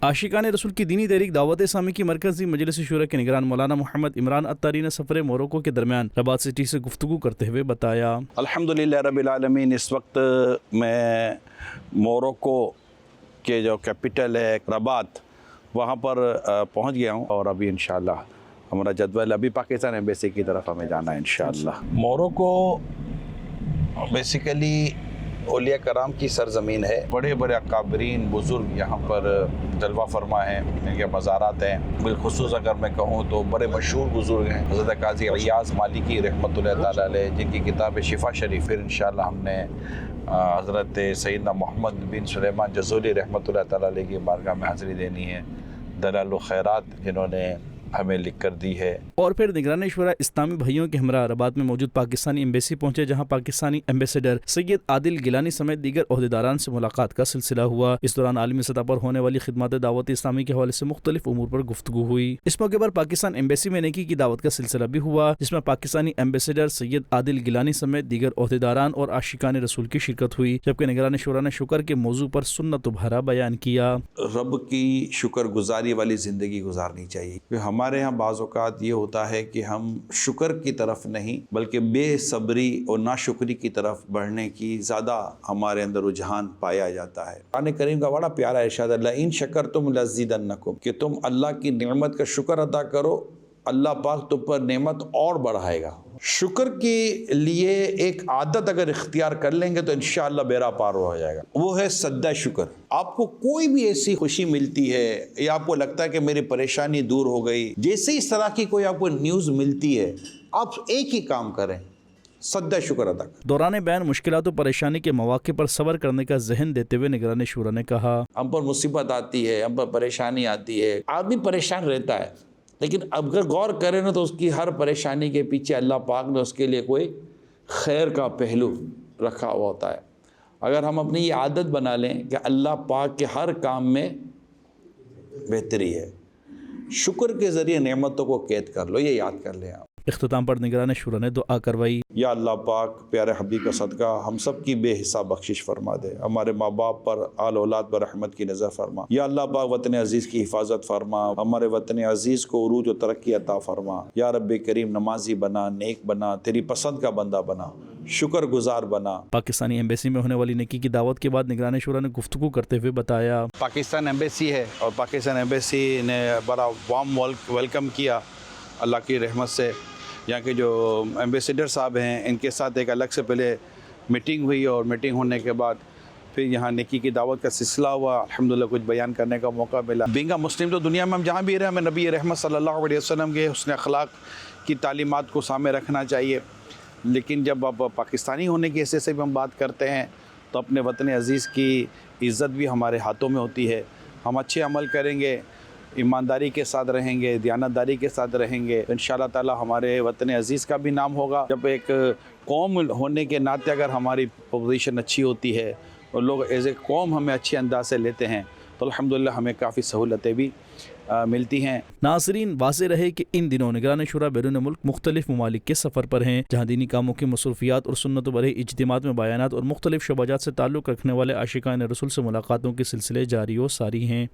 عاشقان رسول کی دینی تحریک دعوت اسلامی کی مرکزی مجلس شورا کے نگران مولانا محمد عمران اتاری نے سفر موروکو کے درمیان رباط سٹی سے گفتگو کرتے ہوئے بتایا، الحمدللہ رب العالمین، اس وقت میں موروکو کے جو کیپٹل ہے رباط، وہاں پر پہنچ گیا ہوں، اور ابھی انشاءاللہ ہمارا جدول ابھی پاکستان ایمبیسی کی طرف ہمیں جانا ہے انشاءاللہ۔ موروکو بیسیکلی اولیاء کرام کی سرزمین ہے، بڑے بڑے اکابرین بزرگ یہاں پر جلوہ فرما ہیں، ان کے مزارات ہیں۔ بالخصوص اگر میں کہوں تو بڑے مشہور بزرگ ہیں، حضرت قاضی عیاض مالکی رحمۃ اللہ تعالیٰ علیہ، جن کی کتاب شفا شریف، پھر انشاءاللہ ہم نے حضرت سیدنا محمد بن سلیمان جزولی رحمۃ اللہ تعالیٰ علیہ کی بارگاہ میں حاضری دینی ہے، دلال الخیرات جنہوں نے ہمیں لکھ کر دی ہے۔ اور پھر نگران شورا اسلامی بھائیوں کے ہمراہ رباط میں موجود پاکستانی ایمبیسی پہنچے، جہاں پاکستانی ایمبیسیڈر سید عادل گیلانی سمیت دیگر عہدیداران سے ملاقات کا سلسلہ ہوا۔ اس دوران عالمی سطح پر ہونے والی خدمات دعوت اسلامی کے حوالے سے مختلف امور پر گفتگو ہوئی۔ اس موقع پر پاکستان ایمبیسی میں نیکی کی دعوت کا سلسلہ بھی ہوا، جس میں پاکستانی ایمبیسیڈر سید عادل گیلانی سمیت دیگر عہدیداران اور عاشقان رسول کی شرکت ہوئی، جبکہ نگران شورا نے شکر کے موضوع پر سنت و بھرا بیان کیا۔ رب کی شکر گزاری والی زندگی گزارنی چاہیے۔ ہمارے ہاں بعض اوقات یہ ہوتا ہے کہ ہم شکر کی طرف نہیں بلکہ بے صبری اور ناشکری کی طرف بڑھنے کی زیادہ ہمارے اندر رجحان پایا جاتا ہے۔ قرآن کریم کا بڑا پیارا ارشاد ہے، لئن شکرتم لازیدنکم، کہ تم اللہ کی نعمت کا شکر ادا کرو، اللہ پاک تم پر نعمت اور بڑھائے گا۔ شکر کے لیے ایک عادت اگر اختیار کر لیں گے تو انشاءاللہ بیڑا پار ہو جائے گا، وہ ہے سجدہ شکر۔ آپ کو کوئی بھی ایسی خوشی ملتی ہے یا آپ کو لگتا ہے کہ میری پریشانی دور ہو گئی، جیسے اس طرح کی کوئی آپ کو نیوز ملتی ہے، آپ ایک ہی کام کریں، سجدہ شکر ادا کریں۔ دوران بیان مشکلات و پریشانی کے مواقع پر صبر کرنے کا ذہن دیتے ہوئے نگران شورا نے کہا، ہم پر مصیبت آتی ہے، ہم پر پریشانی آتی ہے، آدمی پریشان رہتا ہے، لیکن اگر غور کریں نا تو اس کی ہر پریشانی کے پیچھے اللہ پاک نے اس کے لیے کوئی خیر کا پہلو رکھا ہوا ہوتا ہے۔ اگر ہم اپنی یہ عادت بنا لیں کہ اللہ پاک کے ہر کام میں بہتری ہے، شکر کے ذریعے نعمتوں کو قید کر لو، یہ یاد کر لیں آپ۔ اختتام پر نگران شورا نے دعا کروائی، یا اللہ پاک پیارے حبیب کا صدقہ ہم سب کی بے حساب بخشش فرما دے، ہمارے ماں باپ پر، آل اولاد پر رحمت کی نظر فرما۔ یا اللہ پاک وطن عزیز کی حفاظت فرما، ہمارے وطن عزیز کو عروج و ترقی عطا فرما۔ یا رب کریم نمازی بنا، نیک بنا، تیری پسند کا بندہ بنا، شکر گزار بنا۔ پاکستانی ایمبیسی میں ہونے والی نیکی کی دعوت کے بعد نگران شورا نے گفتگو کرتے ہوئے بتایا، پاکستان ایمبیسی ہے اور پاکستان ایمبیسی نے بڑا وارم ویلکم کیا اللہ کی رحمت سے۔ یہاں کے جو ایمبیسیڈر صاحب ہیں ان کے ساتھ ایک الگ سے پہلے میٹنگ ہوئی، اور میٹنگ ہونے کے بعد پھر یہاں نیکی کی دعوت کا سلسلہ ہوا، الحمدللہ کچھ بیان کرنے کا موقع ملا۔ بینگا مسلم تو دنیا میں ہم جہاں بھی رہے ہمیں نبی رحمت صلی اللہ علیہ وسلم کے حسن اخلاق کی تعلیمات کو سامنے رکھنا چاہیے، لیکن جب اب پاکستانی ہونے کی حیثیت سے بھی ہم بات کرتے ہیں تو اپنے وطن عزیز کی عزت بھی ہمارے ہاتھوں میں ہوتی ہے۔ ہم اچھے عمل کریں گے، ایمانداری کے ساتھ رہیں گے، دیانتداری کے ساتھ رہیں گے، انشاءاللہ تعالی ہمارے وطن عزیز کا بھی نام ہوگا۔ جب ایک قوم ہونے کے ناطے اگر ہماری پوزیشن اچھی ہوتی ہے اور لوگ ایز اے قوم ہمیں اچھے انداز سے لیتے ہیں تو الحمدللہ ہمیں کافی سہولتیں بھی ملتی ہیں۔ ناظرین، واضح رہے کہ ان دنوں نگران شورا بیرون ملک مختلف ممالک کے سفر پر ہیں، جہاں دینی کاموں کی مصروفیات اور سنت و برے اجتماعات میں بیانات اور مختلف شعبات سے تعلق رکھنے والے عاشقان رسول سے ملاقاتوں کے سلسلے جاری و ساری ہیں۔